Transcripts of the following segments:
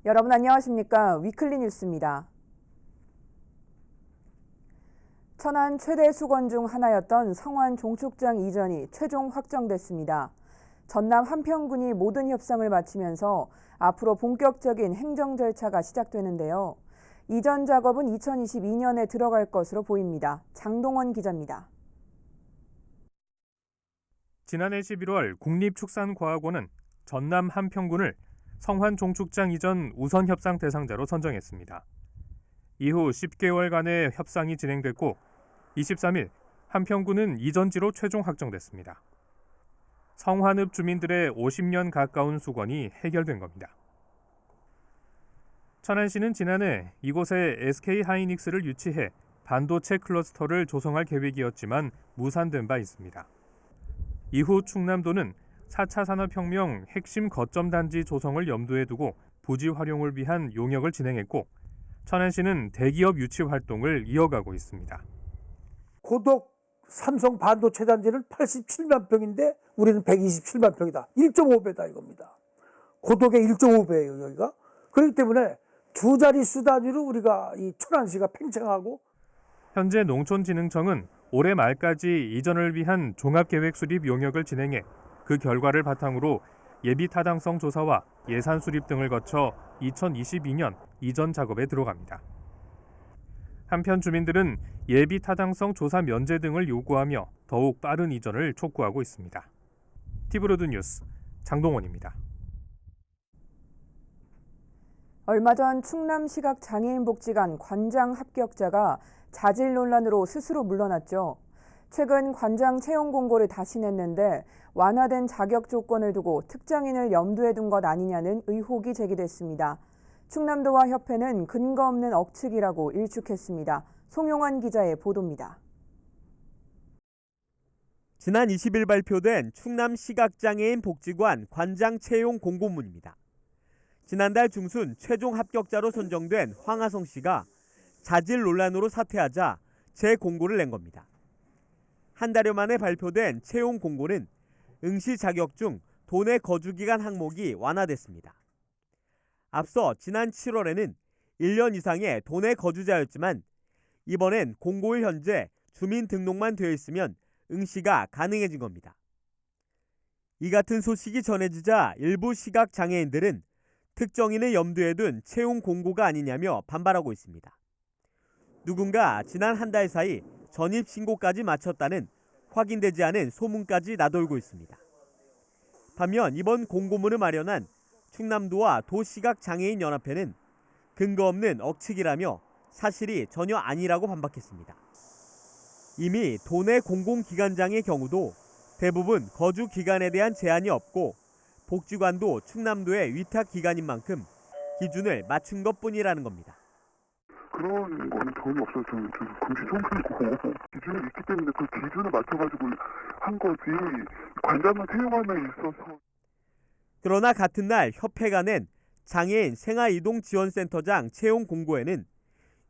여러분 안녕하십니까? 위클리 뉴스입니다. 천안 최대 수건 중 하나였던 성완 종축장 이전이 최종 확정됐습니다. 전남 한평군이 모든 협상을 마치면서 앞으로 본격적인 행정 절차가 시작되는데요. 이전 작업은 2022년에 들어갈 것으로 보입니다. 장동원 기자입니다. 지난해 11월 국립축산과학원은 전남 한평군을 성완 종축장 이전 우선 협상 대상자로 선정했습니다. 이후 10개월간의 협상이 진행됐고 23일 한평군은 이전지로 최종 확정됐습니다. 성완읍 주민들의 50년 가까운 수건이 해결된 겁니다. 천안시는 지난해 이곳에 SK하이닉스를 유치해 반도체 클러스터를 조성할 계획이었지만 무산된 바 있습니다. 이후 충남도는 4차 산업혁명 핵심 거점 단지 조성을 염두에 두고 부지 활용을 위한 용역을 진행했고 천안시는 대기업 유치 활동을 이어가고 있습니다. 고덕 삼성 반도체 단지는 87만 평인데 우리는 127만 평이다. 1.5배다 이겁니다. 고덕의 1.5배예요 여기가. 그렇기 때문에 두 자릿수 단위로 우리가 이 천안시가 팽창하고 현재 농촌진흥청은 올해 말까지 이전을 위한 종합계획 수립 용역을 진행해 그 결과를 바탕으로 예비 타당성 조사와 예산 수립 등을 거쳐 2022년 이전 작업에 들어갑니다. 한편 주민들은 예비 타당성 조사 면제 등을 요구하며 더욱 빠른 이전을 촉구하고 있습니다. 티브로드 뉴스 장동원입니다. 얼마 전 충남시각장애인복지관 관장 합격자가 자질 논란으로 스스로 물러났죠. 최근 관장 채용 공고를 다시 냈는데 완화된 자격 조건을 두고 특장인을 염두에 둔 것 아니냐는 의혹이 제기됐습니다. 충남도와 협회는 근거 없는 억측이라고 일축했습니다. 송용환 기자의 보도입니다. 지난 20일 발표된 충남시각장애인 복지관 관장 채용 공고문입니다. 지난달 중순 최종 합격자로 선정된 황하성 씨가 자질 논란으로 사퇴하자 재공고를 낸 겁니다. 한 달여 만에 발표된 채용 공고는 응시 자격 중 도내 거주 기간 항목이 완화됐습니다. 앞서 지난 7월에는 1년 이상의 도내 거주자였지만 이번엔 공고일 현재 주민등록만 되어 있으면 응시가 가능해진 겁니다. 이 같은 소식이 전해지자 일부 시각장애인들은 특정인을 염두에 둔 채용 공고가 아니냐며 반발하고 있습니다. 누군가 지난 한 달 사이 전입신고까지 마쳤다는 확인되지 않은 소문까지 나돌고 있습니다. 반면 이번 공고문을 마련한 충남도와 도시각장애인연합회는 근거 없는 억측이라며 사실이 전혀 아니라고 반박했습니다. 이미 도내 공공기관장의 경우도 대부분 거주 기간에 대한 제한이 없고 복지관도 충남도의 위탁기관인 만큼 기준을 맞춘 것뿐이라는 겁니다. 그런 거는 전혀 없어요. 저는 금시초문이고 기준이 있기 때문에 그 기준을 맞춰가지고 한 거지 관장을 채용함에 있어서. 그러나 같은 날 협회가 낸 장애인 생활이동지원센터장 채용 공고에는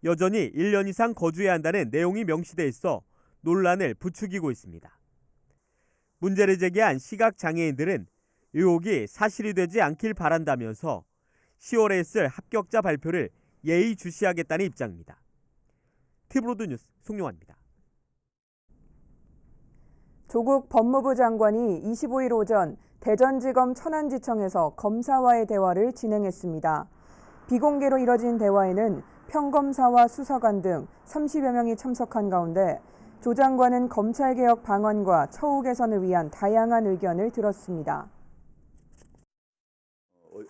여전히 1년 이상 거주해야 한다는 내용이 명시돼 있어 논란을 부추기고 있습니다. 문제를 제기한 시각장애인들은 의혹이 사실이 되지 않길 바란다면서 10월에 있을 합격자 발표를 예의주시하겠다는 입장입니다. 티브로드 뉴스 송용환입니다. 조국 법무부 장관이 25일 오전 대전지검 천안지청에서 검사와의 대화를 진행했습니다. 비공개로 이뤄진 대화에는 평검사와 수사관 등 30여 명이 참석한 가운데 조 장관은 검찰개혁 방안과 처우 개선을 위한 다양한 의견을 들었습니다.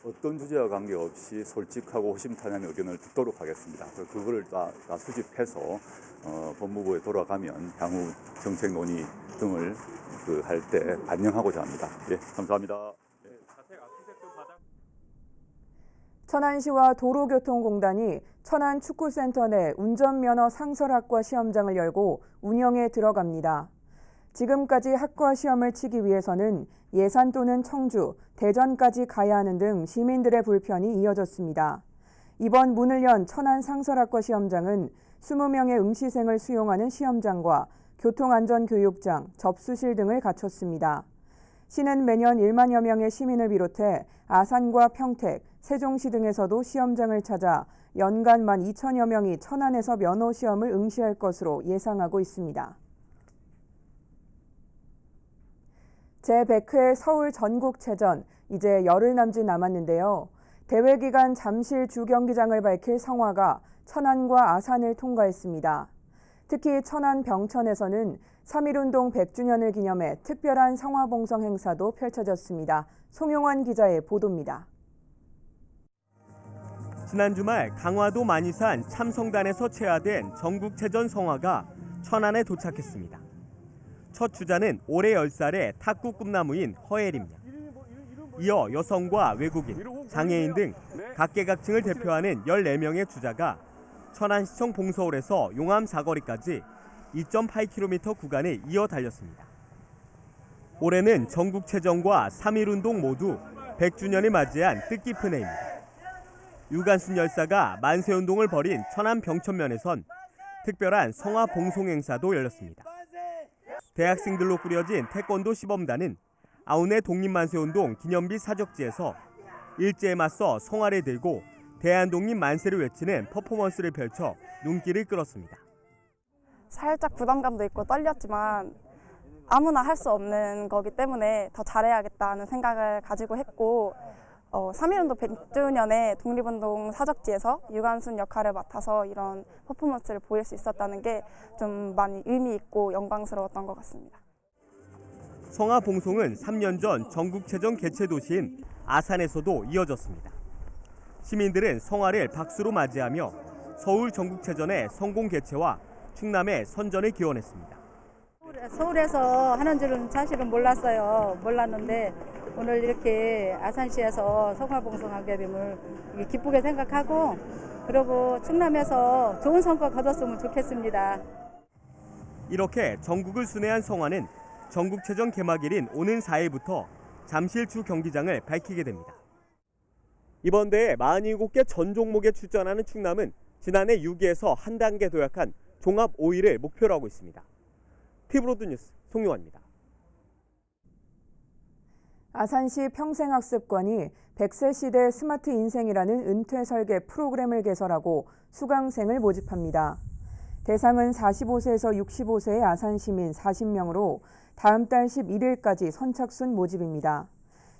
어떤 주제와 관계없이 솔직하고 허심탄회한 의견을 듣도록 하겠습니다. 그거를 다 수집해서 법무부에 돌아가면 향후 정책 논의 등을 할 때 반영하고자 합니다. 예, 감사합니다. 천안시와 도로교통공단이 천안축구센터 내 운전면허 상설학과 시험장을 열고 운영에 들어갑니다. 지금까지 학과 시험을 치기 위해서는 예산 또는 청주, 대전까지 가야 하는 등 시민들의 불편이 이어졌습니다. 이번 문을 연 천안 상설학과 시험장은 20명의 응시생을 수용하는 시험장과 교통안전교육장, 접수실 등을 갖췄습니다. 시는 매년 1만여 명의 시민을 비롯해 아산과 평택, 세종시 등에서도 시험장을 찾아 연간 12,000여 명이 천안에서 면허 시험을 응시할 것으로 예상하고 있습니다. 제100회 서울 전국체전 이제 열흘 남짓 남았는데요. 대회 기간 잠실 주경기장을 밝힐 성화가 천안과 아산을 통과했습니다. 특히 천안 병천에서는 3.1운동 100주년을 기념해 특별한 성화봉송 행사도 펼쳐졌습니다. 송용환 기자의 보도입니다. 지난 주말 강화도 만이산 참성단에서 체화된 전국체전 성화가 천안에 도착했습니다. 첫 주자는 올해 10살의 탁구 꿈나무인 허엘입니다. 이어 여성과 외국인, 장애인 등 각계각층을 대표하는 14명의 주자가 천안시청 봉서홀에서 용암 사거리까지 2.8km 구간을 이어 달렸습니다. 올해는 전국체전과 3.1운동 모두 100주년을 맞이한 뜻깊은 해입니다. 유관순 열사가 만세운동을 벌인 천안 병천면에선 특별한 성화 봉송 행사도 열렸습니다. 대학생들로 꾸려진 태권도 시범단은 아우네 독립만세운동 기념비 사적지에서 일제에 맞서 성화를 들고 대한독립 만세를 외치는 퍼포먼스를 펼쳐 눈길을 끌었습니다. 살짝 부담감도 있고 떨렸지만 아무나 할 수 없는 거기 때문에 더 잘해야겠다는 생각을 가지고 했고 3.1운동 100주년에 독립운동 사적지에서 유관순 역할을 맡아서 이런 퍼포먼스를 보일 수 있었다는 게 좀 많이 의미 있고 영광스러웠던 것 같습니다. 성화 봉송은 3년 전 전국체전 개최 도시인 아산에서도 이어졌습니다. 시민들은 성화를 박수로 맞이하며 서울 전국체전의 성공 개최와 충남의 선전을 기원했습니다. 서울에서 하는 줄은 사실은 몰랐는데 오늘 이렇게 아산시에서 성화봉송하게 됨을 기쁘게 생각하고 그리고 충남에서 좋은 성과 거뒀으면 좋겠습니다. 이렇게 전국을 순회한 성화는 전국체전 개막일인 오는 4일부터 잠실 주 경기장을 밝히게 됩니다. 이번 대회 47개 전 종목에 출전하는 충남은 지난해 6위에서 한 단계 도약한 종합 5위를 목표로 하고 있습니다. TV로드 뉴스 송용환입니다. 아산시 평생학습관이 100세 시대 스마트 인생이라는 은퇴 설계 프로그램을 개설하고 수강생을 모집합니다. 대상은 45세에서 65세의 아산 시민 40명으로 다음 달 11일까지 선착순 모집입니다.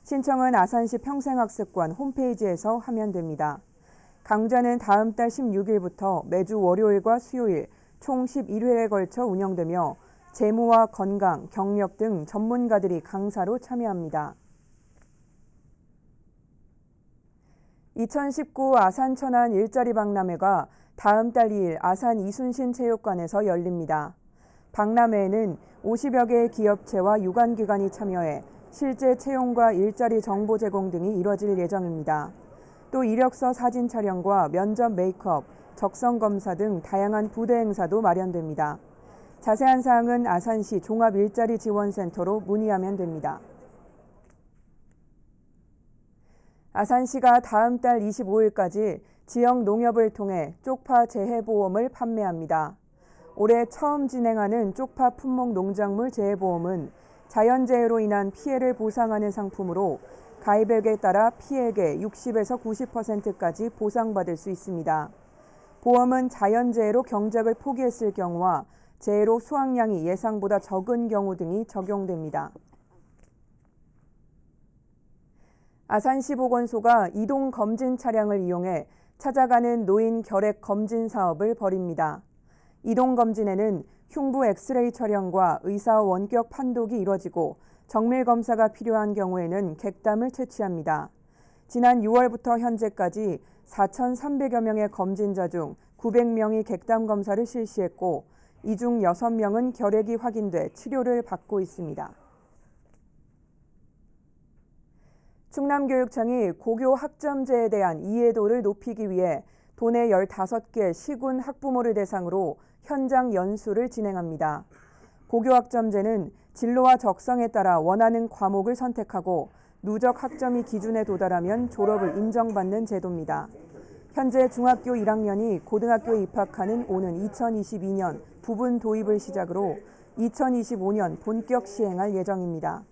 신청은 아산시 평생학습관 홈페이지에서 하면 됩니다. 강좌는 다음 달 16일부터 매주 월요일과 수요일 총 11회에 걸쳐 운영되며 재무와 건강, 경력 등 전문가들이 강사로 참여합니다. 2019 아산 천안 일자리 박람회가 다음 달 2일 아산 이순신 체육관에서 열립니다. 박람회에는 50여 개의 기업체와 유관기관이 참여해 실제 채용과 일자리 정보 제공 등이 이뤄질 예정입니다. 또 이력서 사진 촬영과 면접 메이크업, 적성 검사 등 다양한 부대 행사도 마련됩니다. 자세한 사항은 아산시 종합일자리지원센터로 문의하면 됩니다. 아산시가 다음 달 25일까지 지역 농협을 통해 쪽파 재해보험을 판매합니다. 올해 처음 진행하는 쪽파 품목 농작물 재해보험은 자연재해로 인한 피해를 보상하는 상품으로 가입액에 따라 피해액의 60에서 90%까지 보상받을 수 있습니다. 보험은 자연재해로 경작을 포기했을 경우와 재해로 수확량이 예상보다 적은 경우 등이 적용됩니다. 아산시 보건소가 이동 검진 차량을 이용해 찾아가는 노인 결핵 검진 사업을 벌입니다. 이동 검진에는 흉부 엑스레이 촬영과 의사 원격 판독이 이뤄지고 정밀 검사가 필요한 경우에는 객담을 채취합니다. 지난 6월부터 현재까지 4,300여 명의 검진자 중 900명이 객담 검사를 실시했고 이 중 6명은 결핵이 확인돼 치료를 받고 있습니다. 충남교육청이 고교 학점제에 대한 이해도를 높이기 위해 도내 15개 시군 학부모를 대상으로 현장 연수를 진행합니다. 고교 학점제는 진로와 적성에 따라 원하는 과목을 선택하고 누적 학점이 기준에 도달하면 졸업을 인정받는 제도입니다. 현재 중학교 1학년이 고등학교에 입학하는 오는 2022년 부분 도입을 시작으로 2025년 본격 시행할 예정입니다.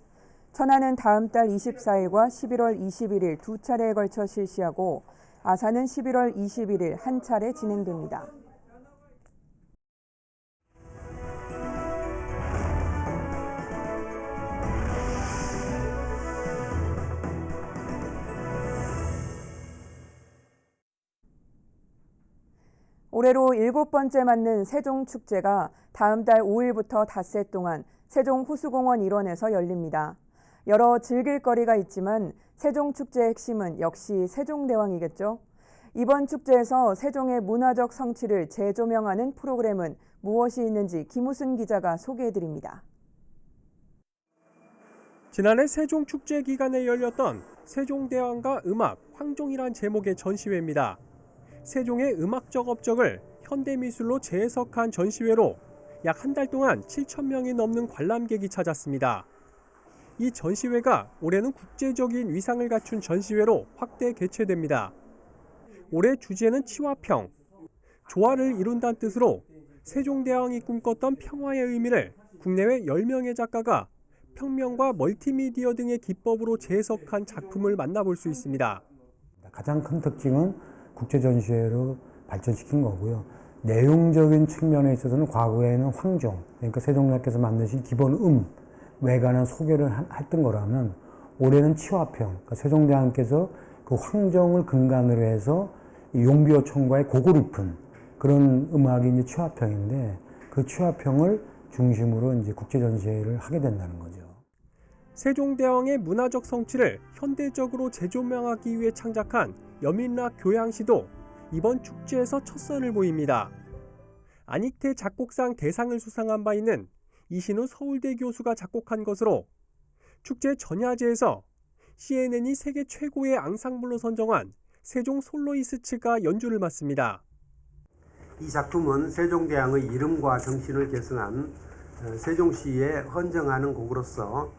천안은 다음 달 24일과 11월 21일 두 차례에 걸쳐 실시하고 아산은 11월 21일 한 차례 진행됩니다. 올해로 7번째 맞는 세종축제가 다음 달 5일부터 닷새 동안 세종 호수공원 일원에서 열립니다. 여러 즐길 거리가 있지만 세종축제의 핵심은 역시 세종대왕이겠죠. 이번 축제에서 세종의 문화적 성취를 재조명하는 프로그램은 무엇이 있는지 김우순 기자가 소개해드립니다. 지난해 세종축제 기간에 열렸던 세종대왕과 음악, 황종이란 제목의 전시회입니다. 세종의 음악적 업적을 현대미술로 재해석한 전시회로 약 한 달 동안 7,000명이 넘는 관람객이 찾았습니다. 이 전시회가 올해는 국제적인 위상을 갖춘 전시회로 확대 개최됩니다. 올해 주제는 치화평, 조화를 이룬다는 뜻으로 세종대왕이 꿈꿨던 평화의 의미를 국내외 10명의 작가가 평면과 멀티미디어 등의 기법으로 재해석한 작품을 만나볼 수 있습니다. 가장 큰 특징은 국제전시회로 발전시킨 거고요. 내용적인 측면에 있어서는 과거에는 황종, 그러니까 세종대왕께서 만드신 기본 외관한 소개를 했던 거라면 올해는 치화평, 그러니까 세종대왕께서 그 황정을 근간으로 해서 용비어총과의 곡을 입힌 그런 음악이 이제 치화평인데 그 치화평을 중심으로 이제 국제전시회를 하게 된다는 거죠. 세종대왕의 문화적 성취를 현대적으로 재조명하기 위해 창작한 여민락 교양시도 이번 축제에서 첫 선을 보입니다. 안익태 작곡상 대상을 수상한 바 있는 이신우 서울대 교수가 작곡한 것으로 축제 전야제에서 CNN이 세계 최고의 앙상블로 선정한 세종 솔로이스트가 연주를 맡습니다. 이 작품은 세종대왕의 이름과 정신을 계승한 세종시에 헌정하는 곡으로서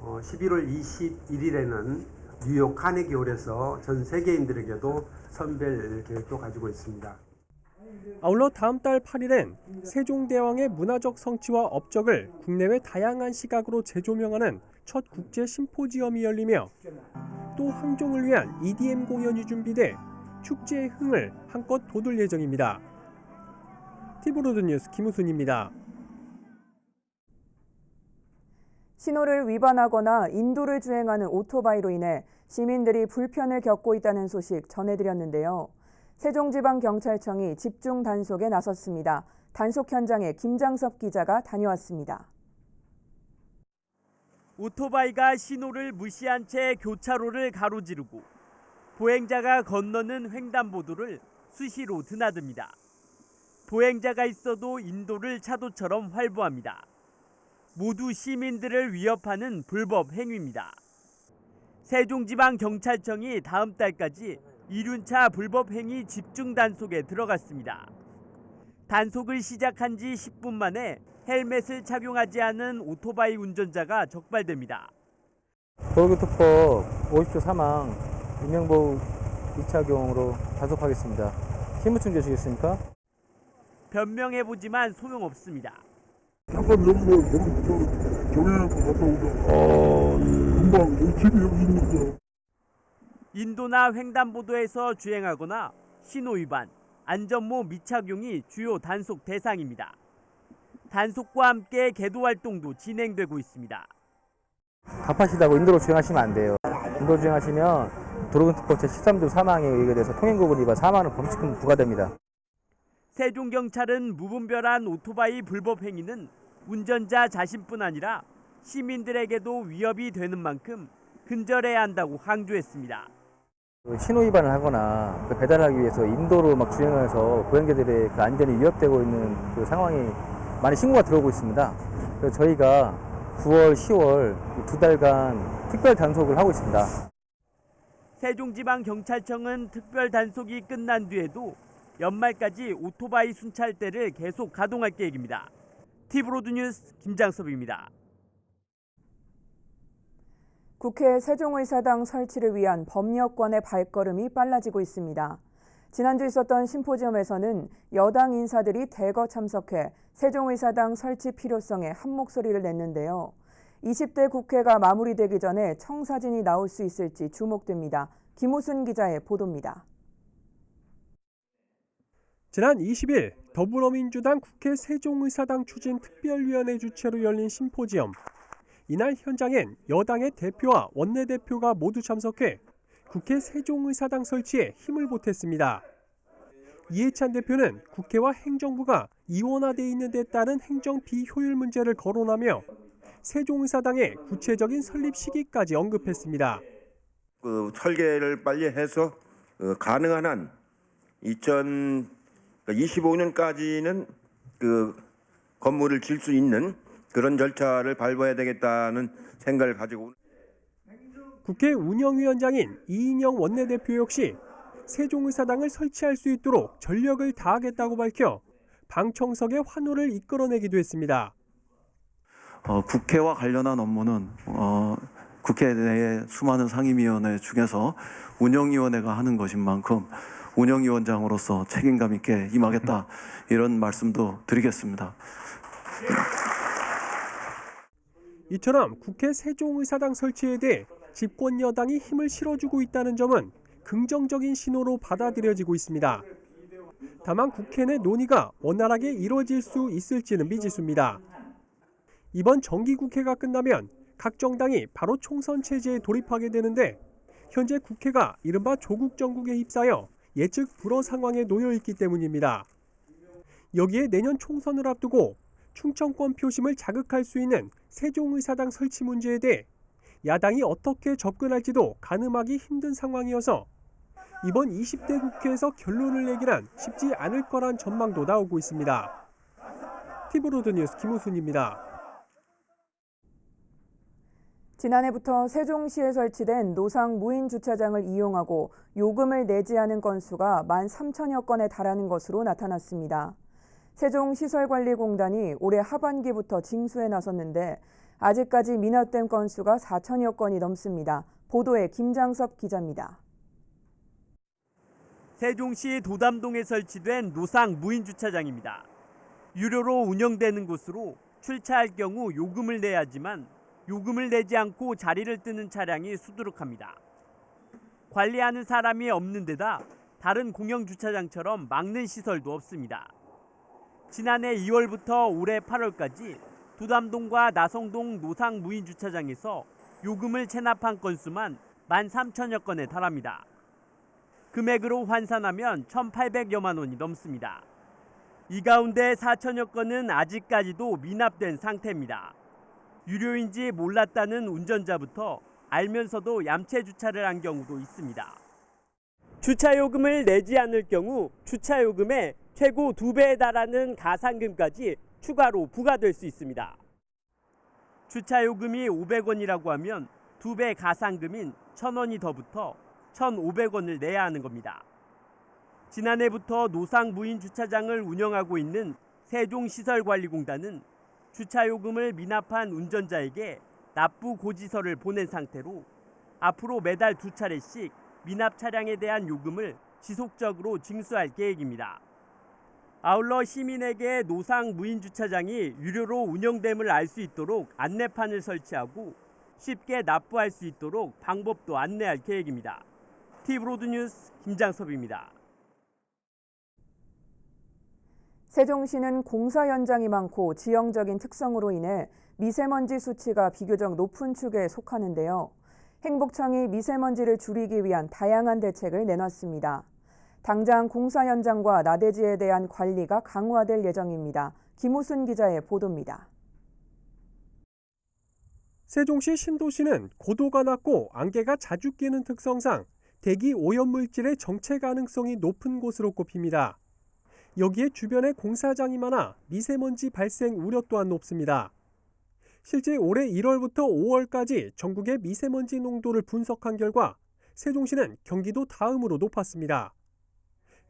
11월 21일에는 뉴욕 카네기홀에서 전 세계인들에게도 선보일 계획도 가지고 있습니다. 아울러 다음 달 8일엔 세종대왕의 문화적 성취와 업적을 국내외 다양한 시각으로 재조명하는 첫 국제 심포지엄이 열리며 또 황종을 위한 EDM 공연이 준비돼 축제의 흥을 한껏 돋울 예정입니다. 티브로드 뉴스 김우순입니다. 신호를 위반하거나 인도를 주행하는 오토바이로 인해 시민들이 불편을 겪고 있다는 소식 전해드렸는데요. 세종지방경찰청이 집중 단속에 나섰습니다. 단속 현장에 김장섭 기자가 다녀왔습니다. 오토바이가 신호를 무시한 채 교차로를 가로지르고 보행자가 건너는 횡단보도를 수시로 드나듭니다. 보행자가 있어도 인도를 차도처럼 활보합니다. 모두 시민들을 위협하는 불법 행위입니다. 세종지방경찰청이 다음 달까지 이륜차 불법 행위 집중 단속에 들어갔습니다. 단속을 시작한 지 10분 만에 헬멧을 착용하지 않은 오토바이 운전자가 적발됩니다. 도로교통법 50조 3항 인명보호 미착용으로 단속하겠습니다. 신분증 주시겠습니까? 변명해보지만 소용없습니다. 잠깐 여기 정해놓고 갔다 오자. 금방 집이 여기 있는데. 인도나 횡단보도에서 주행하거나 신호위반, 안전모 미착용이 주요 단속 대상입니다. 단속과 함께 계도활동도 진행되고 있습니다. 갑하시다고 인도로 주행하시면 안 돼요. 인도로 주행하시면 도로교통법 제13조 3항에 의거에 대해서 통행구분 위반 4만 원 범칙금 부과됩니다. 세종경찰은 무분별한 오토바이 불법 행위는 운전자 자신뿐 아니라 시민들에게도 위협이 되는 만큼 근절해야 한다고 강조했습니다. 신호 위반을 하거나 배달하기 위해서 인도로 막 주행해서 보행자들의 그 안전이 위협되고 있는 그 상황이 많이 신고가 들어오고 있습니다. 그래서 저희가 9월, 10월 두 달간 특별 단속을 하고 있습니다. 세종지방경찰청은 특별 단속이 끝난 뒤에도 연말까지 오토바이 순찰대를 계속 가동할 계획입니다. 티브로드 뉴스 김장섭입니다. 국회 세종의사당 설치를 위한 법여권의 발걸음이 빨라지고 있습니다. 지난주 있었던 심포지엄에서는 여당 인사들이 대거 참석해 세종의사당 설치 필요성에 한 목소리를 냈는데요. 20대 국회가 마무리되기 전에 청사진이 나올 수 있을지 주목됩니다. 김우순 기자의 보도입니다. 지난 20일 더불어민주당 국회 세종의사당 추진특별위원회 주최로 열린 심포지엄. 이날 현장엔 여당의 대표와 원내대표가 모두 참석해 국회 세종의사당 설치에 힘을 보탰습니다. 이해찬 대표는 국회와 행정부가 이원화돼 있는 데 따른 행정 비효율 문제를 거론하며 세종의사당의 구체적인 설립 시기까지 언급했습니다. 설계를 빨리 해서 가능한 한 2025년까지는 건물을 질 수 있는 그런 절차를 밟아야 되겠다는 생각을 가지고. 국회 운영위원장인 이인영 원내대표 역시 세종의사당을 설치할 수 있도록 전력을 다하겠다고 밝혀 방청석의 환호를 이끌어내기도 했습니다. 국회와 관련한 업무는 국회 내의 수많은 상임위원회 중에서 운영위원회가 하는 것인 만큼 운영위원장으로서 책임감 있게 임하겠다, 이런 말씀도 드리겠습니다. 이처럼 국회 세종의사당 설치에 대해 집권 여당이 힘을 실어주고 있다는 점은 긍정적인 신호로 받아들여지고 있습니다. 다만 국회 내 논의가 원활하게 이루어질 수 있을지는 미지수입니다. 이번 정기국회가 끝나면 각 정당이 바로 총선 체제에 돌입하게 되는데, 현재 국회가 이른바 조국 정국에 휩싸여 예측 불허 상황에 놓여 있기 때문입니다. 여기에 내년 총선을 앞두고 충청권 표심을 자극할 수 있는 세종의사당 설치 문제에 대해 야당이 어떻게 접근할지도 가늠하기 힘든 상황이어서 이번 20대 국회에서 결론을 내기란 쉽지 않을 거란 전망도 나오고 있습니다. TV로드 뉴스 김우순입니다. 지난해부터 세종시에 설치된 노상 무인 주차장을 이용하고 요금을 내지 않은 건수가 13,000여 건에 달하는 것으로 나타났습니다. 세종시설관리공단이 올해 하반기부터 징수에 나섰는데 아직까지 미납된 건수가 4,000여 건이 넘습니다. 보도에 김장섭 기자입니다. 세종시 도담동에 설치된 노상 무인 주차장입니다. 유료로 운영되는 곳으로 출차할 경우 요금을 내야 하지만 요금을 내지 않고 자리를 뜨는 차량이 수두룩합니다. 관리하는 사람이 없는 데다 다른 공영 주차장처럼 막는 시설도 없습니다. 지난해 2월부터 올해 8월까지 도담동과 나성동 노상 무인 주차장에서 요금을 체납한 건수만 13,000여 건에 달합니다. 금액으로 환산하면 1,800여만 원이 넘습니다. 이 가운데 4,000여 건은 아직까지도 미납된 상태입니다. 유료인지 몰랐다는 운전자부터 알면서도 얌체 주차를 한 경우도 있습니다. 주차요금을 내지 않을 경우 주차요금의 최고 2배에 달하는 가상금까지 추가로 부과될 수 있습니다. 주차요금이 500원이라고 하면 2배 가상금인 1,000원이 더 붙어 1,500원을 내야 하는 겁니다. 지난해부터 노상 무인 주차장을 운영하고 있는 세종시설관리공단은 주차요금을 미납한 운전자에게 납부 고지서를 보낸 상태로 앞으로 매달 2차례씩 미납 차량에 대한 요금을 지속적으로 징수할 계획입니다. 아울러 시민에게 노상 무인 주차장이 유료로 운영됨을 알 수 있도록 안내판을 설치하고 쉽게 납부할 수 있도록 방법도 안내할 계획입니다. TV로드 뉴스 김장섭입니다. 세종시는 공사 현장이 많고 지형적인 특성으로 인해 미세먼지 수치가 비교적 높은 축에 속하는데요. 행복청이 미세먼지를 줄이기 위한 다양한 대책을 내놨습니다. 당장 공사 현장과 나대지에 대한 관리가 강화될 예정입니다. 김우순 기자의 보도입니다. 세종시 신도시는 고도가 낮고 안개가 자주 끼는 특성상 대기 오염물질의 정체 가능성이 높은 곳으로 꼽힙니다. 여기에 주변에 공사장이 많아 미세먼지 발생 우려 또한 높습니다. 실제 올해 1월부터 5월까지 전국의 미세먼지 농도를 분석한 결과 세종시는 경기도 다음으로 높았습니다.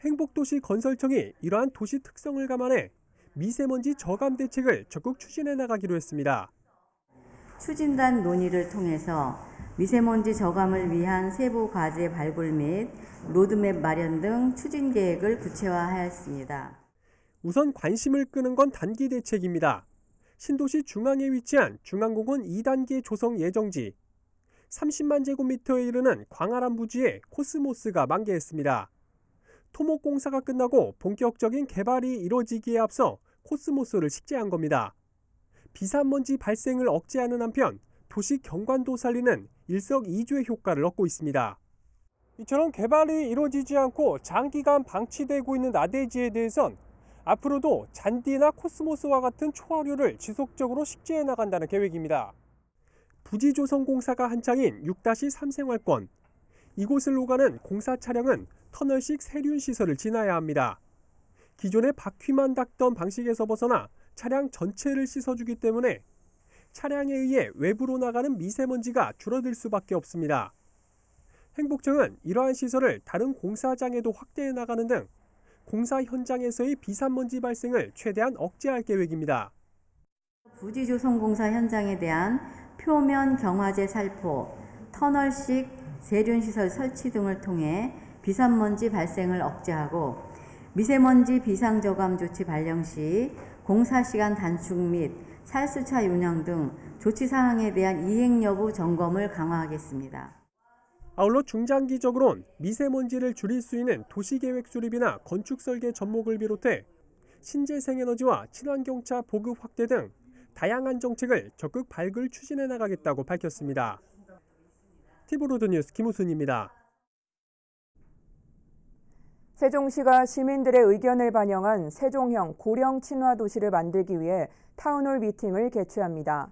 행복도시 건설청이 이러한 도시 특성을 감안해 미세먼지 저감 대책을 적극 추진해 나가기로 했습니다. 추진단 논의를 통해서 미세먼지 저감을 위한 세부 과제 발굴 및 로드맵 마련 등 추진 계획을 구체화하였습니다. 우선 관심을 끄는 건 단기 대책입니다. 신도시 중앙에 위치한 중앙공원 2단계 조성 예정지, 30만 제곱미터에 이르는 광활한 부지에 코스모스가 만개했습니다. 토목공사가 끝나고 본격적인 개발이 이뤄지기에 앞서 코스모스를 식재한 겁니다. 비산먼지 발생을 억제하는 한편 도시 경관도 살리는 일석이조의 효과를 얻고 있습니다. 이처럼 개발이 이루어지지 않고 장기간 방치되고 있는 나대지에 대해선 앞으로도 잔디나 코스모스와 같은 초화류를 지속적으로 식재해 나간다는 계획입니다. 부지조성공사가 한창인 6-3 생활권. 이곳을 오가는 공사 차량은 터널식 세륜 시설을 지나야 합니다. 기존의 바퀴만 닦던 방식에서 벗어나 차량 전체를 씻어주기 때문에 차량에 의해 외부로 나가는 미세먼지가 줄어들 수밖에 없습니다. 행복청은 이러한 시설을 다른 공사장에도 확대해 나가는 등 공사 현장에서의 비산먼지 발생을 최대한 억제할 계획입니다. 부지조성공사 현장에 대한 표면 경화제 살포, 터널식 세륜시설 설치 등을 통해 비산먼지 발생을 억제하고 미세먼지 비상저감 조치 발령 시 공사시간 단축 및 살수차 운영 등 조치 사항에 대한 이행 여부 점검을 강화하겠습니다. 아울러 중장기적으론 미세먼지를 줄일 수 있는 도시계획 수립이나 건축 설계 접목을 비롯해 신재생에너지와 친환경차 보급 확대 등 다양한 정책을 적극 발굴 추진해 나가겠다고 밝혔습니다. TV로드뉴스 김우순입니다. 세종시가 시민들의 의견을 반영한 세종형 고령 친화 도시를 만들기 위해 타운홀 미팅을 개최합니다.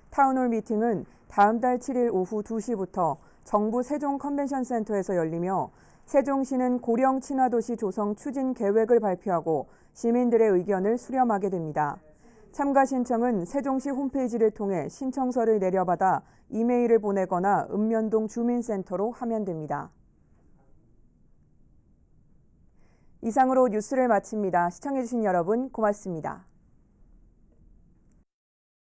타운홀 미팅은 다음 달 7일 오후 2시부터 정부 세종 컨벤션센터에서 열리며 세종시는 고령 친화 도시 조성 추진 계획을 발표하고 시민들의 의견을 수렴하게 됩니다. 참가 신청은 세종시 홈페이지를 통해 신청서를 내려받아 이메일을 보내거나 읍면동 주민센터로 하면 됩니다. 이상으로 뉴스를 마칩니다. 시청해주신 여러분 고맙습니다.